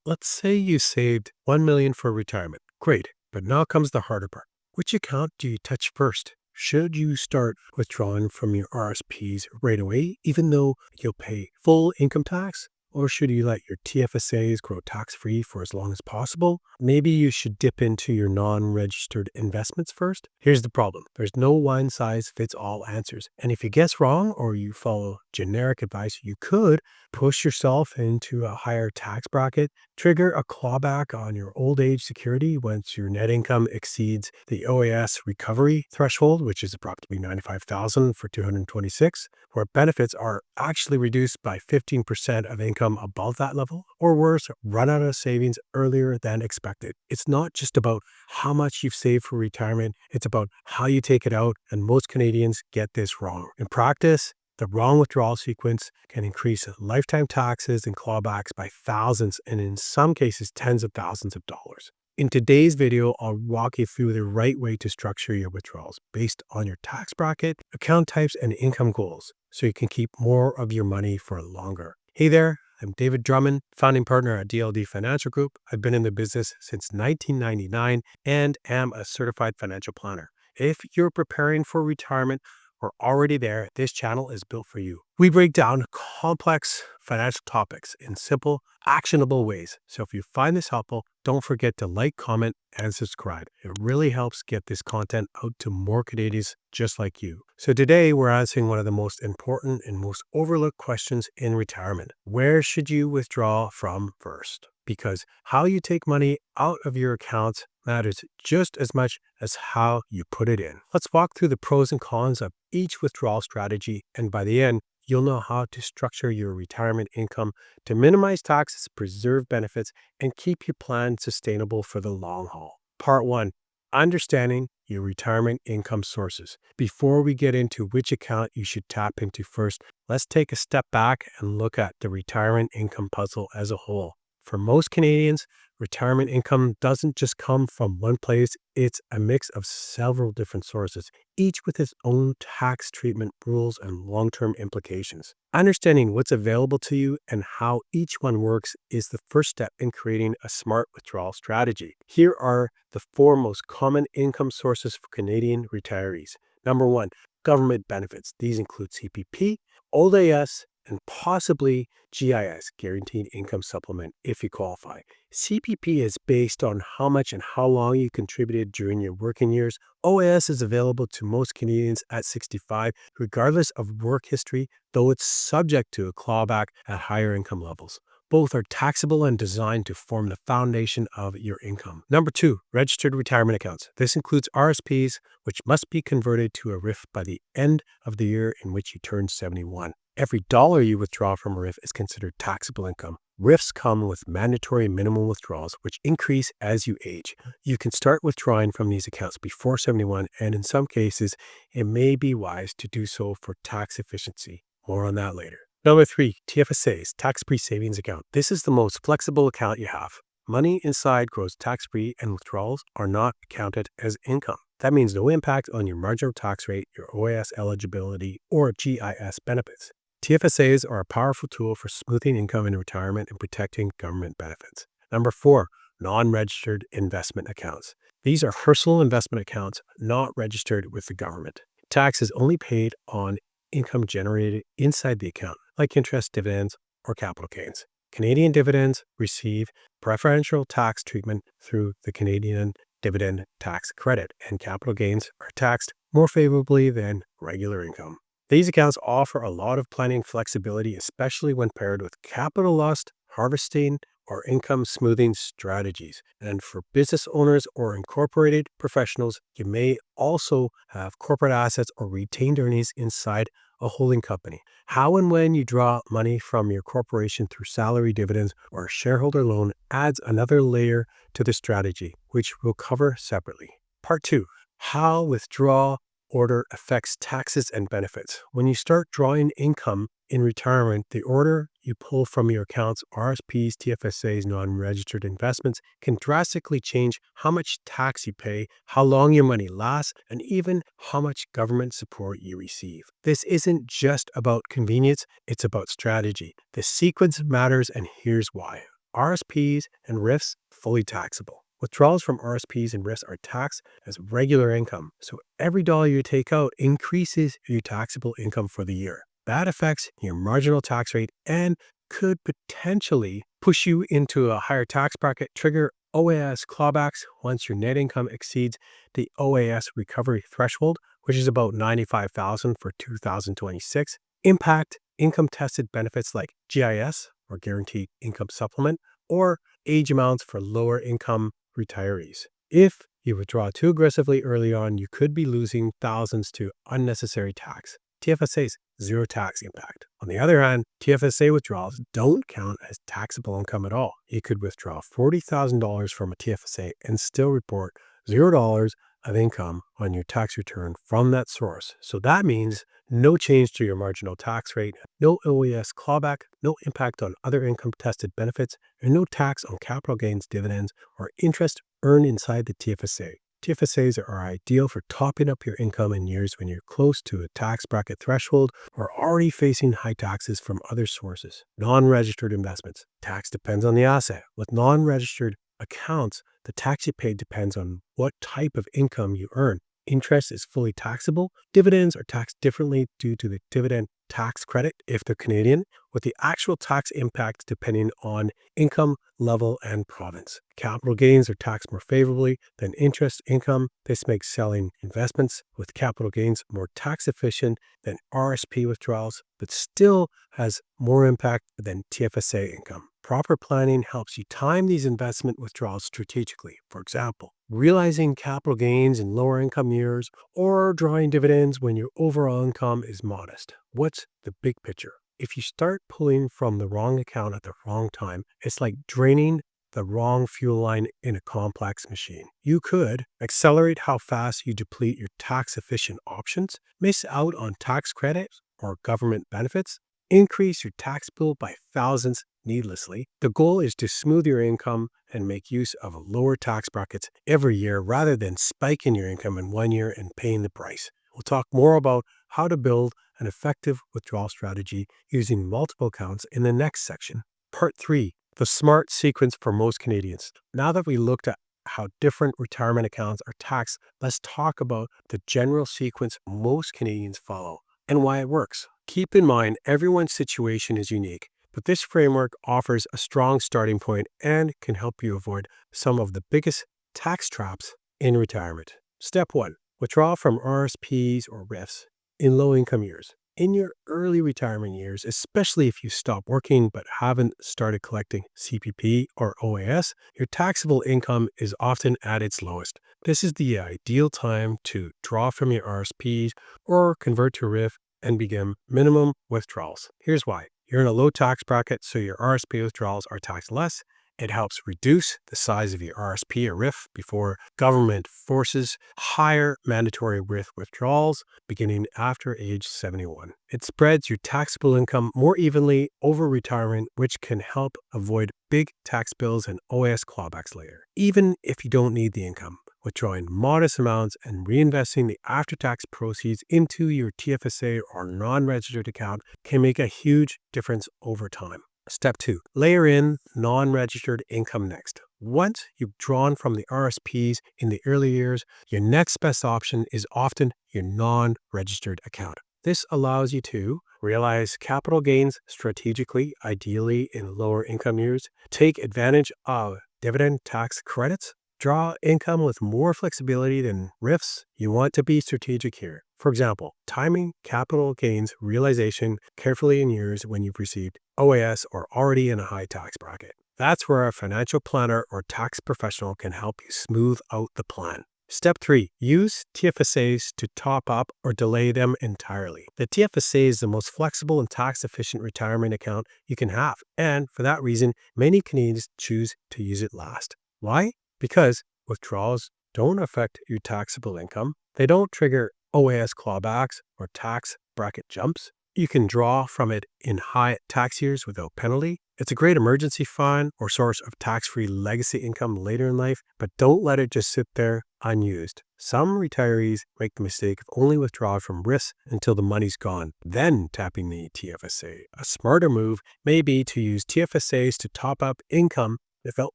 Let's say you saved $1 million for retirement. Great. But now comes the harder part. Which account do you touch first? Should you start withdrawing from your RSPs right away, even though you'll pay full income tax? Or should you let your TFSAs grow tax-free for as long as possible? Maybe you should dip into your non-registered investments first. Here's the problem. There's no one-size-fits-all answers. And if you guess wrong or you follow generic advice, you could push yourself into a higher tax bracket, trigger a clawback on your old age security once your net income exceeds the OAS recovery threshold, which is approximately $95,000 for 226, where benefits are actually reduced by 15% of income above that level, or worse, run out of savings earlier than expected. It's not just about how much you've saved for retirement, it's about how you take it out, and most Canadians get this wrong. In practice, the wrong withdrawal sequence can increase lifetime taxes and clawbacks by thousands and in some cases tens of thousands of dollars. In today's video, I'll walk you through the right way to structure your withdrawals based on your tax bracket, account types, and income goals so you can keep more of your money for longer. Hey there, I'm David Drummond, founding partner at DLD Financial Group. I've been in the business since 1999 and am a certified financial planner. If you're preparing for retirement or already there, this channel is built for you. We break down complex financial topics in simple, actionable ways. So if you find this helpful, don't forget to like, comment, and subscribe. It really helps get this content out to more Canadians just like you. So today we're answering one of the most important and most overlooked questions in retirement. Where should you withdraw from first? Because how you take money out of your accounts matters just as much as how you put it in. Let's walk through the pros and cons of each withdrawal strategy, and by the end, you'll know how to structure your retirement income to minimize taxes, preserve benefits, and keep your plan sustainable for the long haul. Part 1. Understanding your retirement income sources. Before we get into which account you should tap into first, let's take a step back and look at the retirement income puzzle as a whole. For most Canadians, retirement income doesn't just come from one place, it's a mix of several different sources, each with its own tax treatment rules and long-term implications. Understanding what's available to you and how each one works is the first step in creating a smart withdrawal strategy. Here are the 4 most common income sources for Canadian retirees. Number 1, government benefits. These include CPP, Old AS, and possibly GIS, Guaranteed Income Supplement, if you qualify. CPP is based on how much and how long you contributed during your working years. OAS is available to most Canadians at 65, regardless of work history, though it's subject to a clawback at higher income levels. Both are taxable and designed to form the foundation of your income. Number 2, registered retirement accounts. This includes RSPs, which must be converted to a RRIF by the end of the year in which you turn 71. Every dollar you withdraw from a RRIF is considered taxable income. RRIFs come with mandatory minimum withdrawals, which increase as you age. You can start withdrawing from these accounts before 71, and in some cases, it may be wise to do so for tax efficiency. More on that later. Number 3, TFSAs, tax-free savings account. This is the most flexible account you have. Money inside grows tax-free and withdrawals are not counted as income. That means no impact on your marginal tax rate, your OAS eligibility, or GIS benefits. TFSAs are a powerful tool for smoothing income in retirement and protecting government benefits. Number 4, non-registered investment accounts. These are personal investment accounts not registered with the government. Tax is only paid on income generated inside the account, like interest, dividends, or capital gains. Canadian dividends receive preferential tax treatment through the Canadian dividend tax credit, and capital gains are taxed more favorably than regular income. These accounts offer a lot of planning flexibility, especially when paired with capital loss harvesting or income smoothing strategies. And for business owners or incorporated professionals, you may also have corporate assets or retained earnings inside a holding company. How and when you draw money from your corporation through salary, dividends, or a shareholder loan adds another layer to the strategy, which we'll cover separately. Part 2, how withdrawal order affects taxes and benefits. When you start drawing income in retirement, the order you pull from your accounts, RSPs, TFSAs, non-registered investments, can drastically change how much tax you pay, how long your money lasts, and even how much government support you receive. This isn't just about convenience, it's about strategy. The sequence matters, and here's why. RSPs and RRIFs fully taxable. Withdrawals from RSPs and RRIFs are taxed as regular income, so every dollar you take out increases your taxable income for the year. That affects your marginal tax rate and could potentially push you into a higher tax bracket, trigger OAS clawbacks once your net income exceeds the OAS recovery threshold, which is about $95,000 for 2026, impact income-tested benefits like GIS, or Guaranteed Income Supplement, or age amounts for lower income retirees. If you withdraw too aggressively early on, you could be losing thousands to unnecessary tax. TFSA's zero tax impact. On the other hand, TFSA withdrawals don't count as taxable income at all. You could withdraw $40,000 from a TFSA and still report $0 of income on your tax return from that source. So that means no change to your marginal tax rate, no OAS clawback, no impact on other income-tested benefits, and no tax on capital gains, dividends, or interest earned inside the TFSA. TFSAs are ideal for topping up your income in years when you're close to a tax bracket threshold or already facing high taxes from other sources. Non-registered investments. Tax depends on the asset. With non-registered accounts, the tax you pay depends on what type of income you earn. Interest is fully taxable. Dividends are taxed differently due to the dividend tax credit if they're Canadian, with the actual tax impact depending on income level and province. Capital gains are taxed more favorably than interest income. This makes selling investments with capital gains more tax efficient than RSP withdrawals, but still has more impact than TFSA income. Proper planning helps you time these investment withdrawals strategically. For example, realizing capital gains in lower income years or drawing dividends when your overall income is modest. What's the big picture? If you start pulling from the wrong account at the wrong time, it's like draining the wrong fuel line in a complex machine. You could accelerate how fast you deplete your tax-efficient options, miss out on tax credits or government benefits, increase your tax bill by thousands needlessly. The goal is to smooth your income and make use of lower tax brackets every year rather than spiking your income in one year and paying the price. We'll talk more about how to build an effective withdrawal strategy using multiple accounts in the next section. Part 3, the smart sequence for most Canadians. Now that we looked at how different retirement accounts are taxed, let's talk about the general sequence most Canadians follow and why it works. Keep in mind, everyone's situation is unique, but this framework offers a strong starting point and can help you avoid some of the biggest tax traps in retirement. Step 1. Withdraw from RSPs or RRIFs in low-income years. In your early retirement years, especially if you stop working but haven't started collecting CPP or OAS, your taxable income is often at its lowest. This is the ideal time to draw from your RSPs or convert to RRIF and begin minimum withdrawals. Here's why. You're in a low tax bracket, so your RSP withdrawals are taxed less. It helps reduce the size of your RSP or RRIF before government forces higher mandatory RRIF withdrawals beginning after age 71. It spreads your taxable income more evenly over retirement, which can help avoid big tax bills and OAS clawbacks later. Even if you don't need the income, withdrawing modest amounts and reinvesting the after-tax proceeds into your TFSA or non-registered account can make a huge difference over time. Step 2. Layer in non-registered income next. Once you've drawn from the RSPs in the early years, your next best option is often your non-registered account. This allows you to realize capital gains strategically, ideally in lower income years, take advantage of dividend tax credits, draw income with more flexibility than RRIFs. You want to be strategic here. For example, timing capital gains realization carefully in years when you've received OAS or already in a high tax bracket. That's where a financial planner or tax professional can help you smooth out the plan. Step 3. Use TFSAs to top up or delay them entirely. The TFSA is the most flexible and tax-efficient retirement account you can have, and for that reason, many Canadians choose to use it last. Why? Because withdrawals don't affect your taxable income. They don't trigger OAS clawbacks or tax bracket jumps. You can draw from it in high tax years without penalty. It's a great emergency fund or source of tax-free legacy income later in life, but don't let it just sit there unused. Some retirees make the mistake of only withdrawing from RRIFs until the money's gone, then tapping the TFSA. A smarter move may be to use TFSAs to top up income without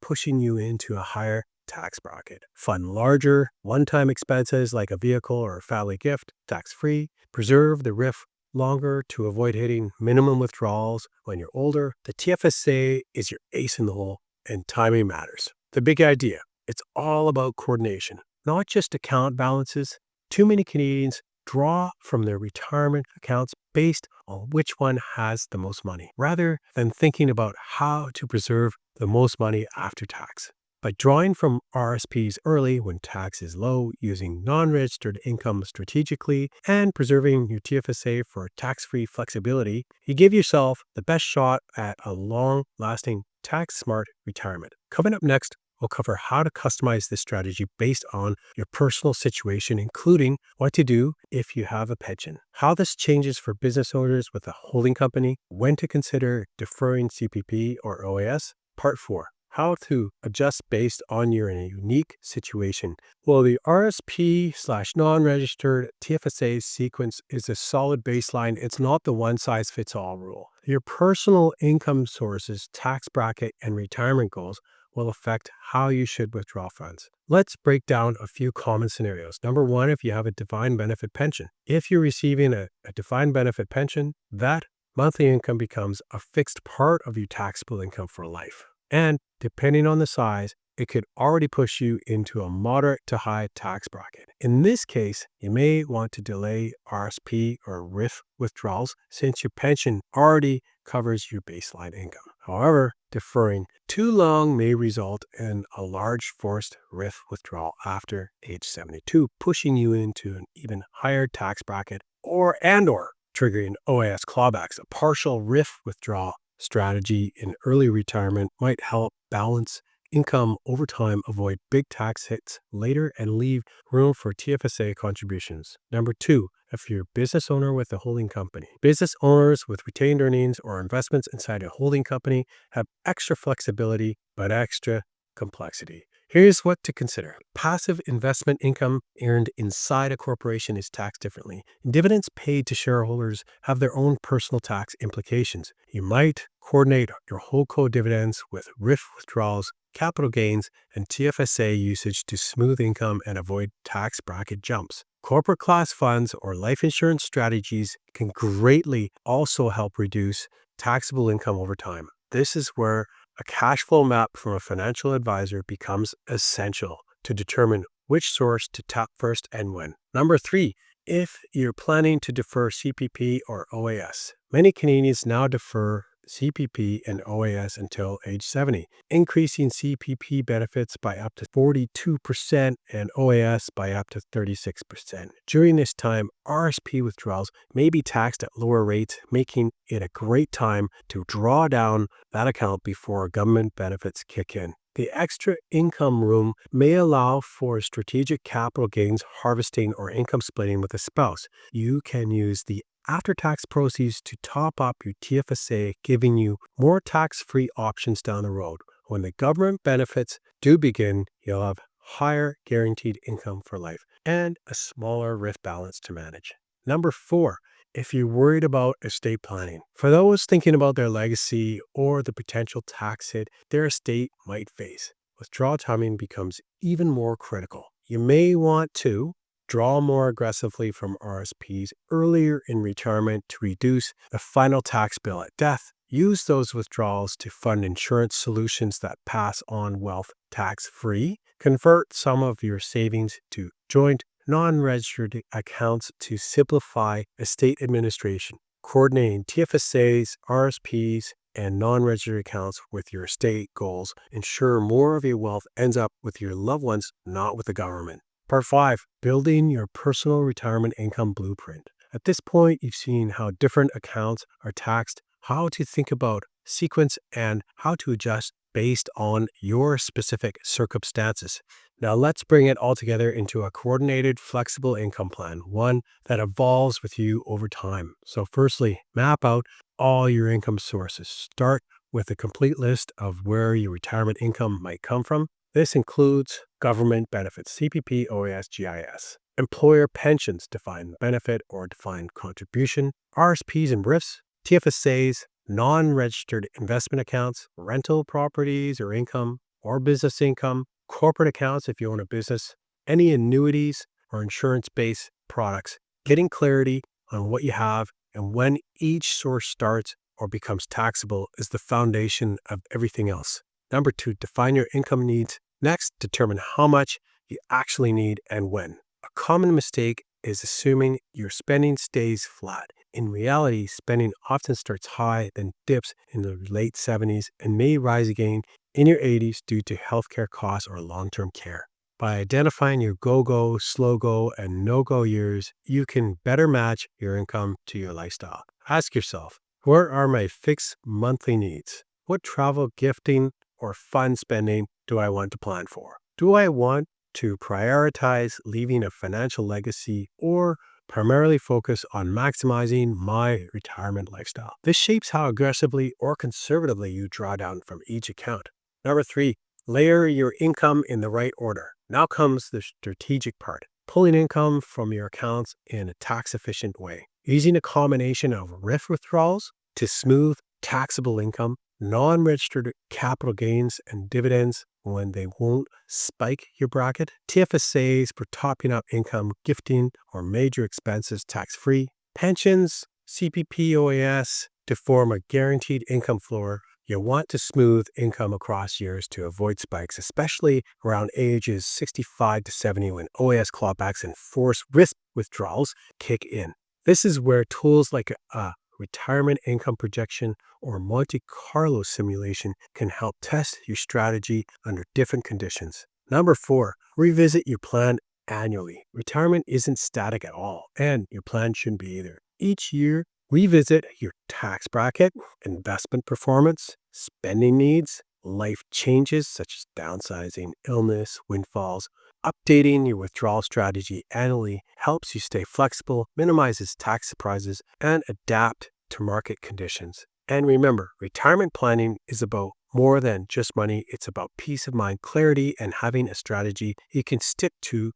pushing you into a higher tax bracket. Fund larger, one-time expenses like a vehicle or a family gift, tax-free. Preserve the RRIF longer to avoid hitting minimum withdrawals when you're older. The TFSA is your ace in the hole, and timing matters. The big idea, it's all about coordination, not just account balances. Too many Canadians draw from their retirement accounts based on which one has the most money, rather than thinking about how to preserve the most money after tax. By drawing from RRSPs early when tax is low, using non-registered income strategically, and preserving your TFSA for tax-free flexibility, you give yourself the best shot at a long-lasting, tax-smart retirement. Coming up next, we'll cover how to customize this strategy based on your personal situation, including what to do if you have a pension, how this changes for business owners with a holding company, when to consider deferring CPP or OAS. Part 4. How to adjust based on your unique situation. Well, the RSP/non-registered TFSA sequence is a solid baseline. It's not the one-size-fits-all rule. Your personal income sources, tax bracket, and retirement goals will affect how you should withdraw funds. Let's break down a few common scenarios. Number 1, if you have a defined benefit pension. If you're receiving a defined benefit pension, that monthly income becomes a fixed part of your taxable income for life. And depending on the size, it could already push you into a moderate to high tax bracket. In this case, you may want to delay RSP or RRIF withdrawals since your pension already covers your baseline income. However, deferring too long may result in a large forced RRIF withdrawal after age 72, pushing you into an even higher tax bracket or triggering OAS clawbacks. A partial RRIF withdrawal strategy in early retirement might help balance income over time, avoid big tax hits later, and leave room for TFSA contributions. Number 2, if you're a business owner with a holding company. Business owners with retained earnings or investments inside a holding company have extra flexibility, but extra complexity. Here's what to consider. Passive investment income earned inside a corporation is taxed differently. Dividends paid to shareholders have their own personal tax implications. You might coordinate your holdco dividends with RRIF withdrawals, capital gains, and TFSA usage to smooth income and avoid tax bracket jumps. Corporate class funds or life insurance strategies can greatly also help reduce taxable income over time. This is where a cash flow map from a financial advisor becomes essential to determine which source to tap first and when. Number 3, if you're planning to defer CPP or OAS. Many Canadians now defer CPP and OAS until age 70, increasing CPP benefits by up to 42% and OAS by up to 36%. During this time, RSP withdrawals may be taxed at lower rates, making it a great time to draw down that account before government benefits kick in. The extra income room may allow for strategic capital gains harvesting or income splitting with a spouse. You can use the after-tax proceeds to top up your TFSA, giving you more tax-free options down the road. When the government benefits do begin, you'll have higher guaranteed income for life and a smaller RRIF balance to manage. Number 4, if you're worried about estate planning. For those thinking about their legacy or the potential tax hit their estate might face, withdrawal timing becomes even more critical. You may want to draw more aggressively from RSPs earlier in retirement to reduce the final tax bill at death. Use those withdrawals to fund insurance solutions that pass on wealth tax-free. Convert some of your savings to joint non-registered accounts to simplify estate administration. Coordinating TFSAs, RSPs, and non-registered accounts with your estate goals ensure more of your wealth ends up with your loved ones, not with the government. Part 5, building your personal retirement income blueprint. At this point, you've seen how different accounts are taxed, how to think about sequence, and how to adjust based on your specific circumstances. Now let's bring it all together into a coordinated, flexible income plan, one that evolves with you over time. So firstly, map out all your income sources. Start with a complete list of where your retirement income might come from. This includes government benefits, CPP, OAS, GIS, employer pensions, defined benefit or defined contribution, RRSPs and RRIFs, TFSAs, non-registered investment accounts, rental properties or income or business income, corporate accounts if you own a business, any annuities or insurance-based products. Getting clarity on what you have and when each source starts or becomes taxable is the foundation of everything else. Number 2, define your income needs. Next, determine how much you actually need and when. A common mistake is assuming your spending stays flat. In reality, spending often starts high, then dips in the late 70s and may rise again in your 80s due to healthcare costs or long-term care. By identifying your go-go, slow-go, and no-go years, you can better match your income to your lifestyle. Ask yourself, where are my fixed monthly needs? What travel, gifting, or fun spending do I want to plan for? Do I want to prioritize leaving a financial legacy or primarily focus on maximizing my retirement lifestyle? This shapes how aggressively or conservatively you draw down from each account. Number 3, layer your income in the right order. Now comes the strategic part, pulling income from your accounts in a tax-efficient way. Using a combination of RRIF withdrawals to smooth taxable income, non-registered capital gains and dividends when they won't spike your bracket, TFSAs for topping up income, gifting, or major expenses tax-free, pensions, CPP, OAS to form a guaranteed income floor. You want to smooth income across years to avoid spikes, especially around ages 65 to 70 when OAS clawbacks and forced risk withdrawals kick in. This is where tools like a retirement income projection or Monte Carlo simulation can help test your strategy under different conditions. Number 4, revisit your plan annually. Retirement isn't static at all, and your plan shouldn't be either. Each year, revisit your tax bracket, investment performance, spending needs, life changes such as downsizing, illness, windfalls. Updating your withdrawal strategy annually helps you stay flexible, minimizes tax surprises, and adapt to market conditions. And remember, retirement planning is about more than just money. It's about peace of mind, clarity, and having a strategy you can stick to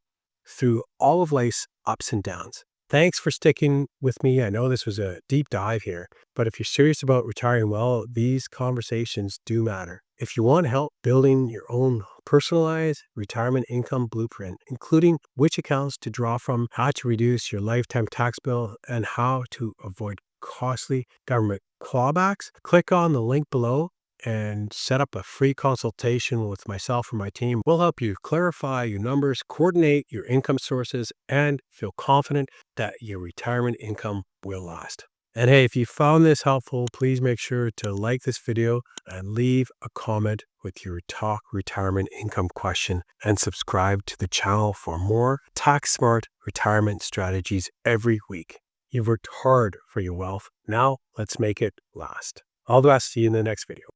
through all of life's ups and downs. Thanks for sticking with me. I know this was a deep dive here, but if you're serious about retiring well, these conversations do matter. If you want help building your own personalized retirement income blueprint, including which accounts to draw from, how to reduce your lifetime tax bill, and how to avoid costly government clawbacks, click on the link below and set up a free consultation with myself or my team. We'll help you clarify your numbers, coordinate your income sources, and feel confident that your retirement income will last. And hey, if you found this helpful, please make sure to like this video and leave a comment with your Talk Retirement Income question and subscribe to the channel for more tax-smart retirement strategies every week. You've worked hard for your wealth. Now let's make it last. All the best. See you in the next video.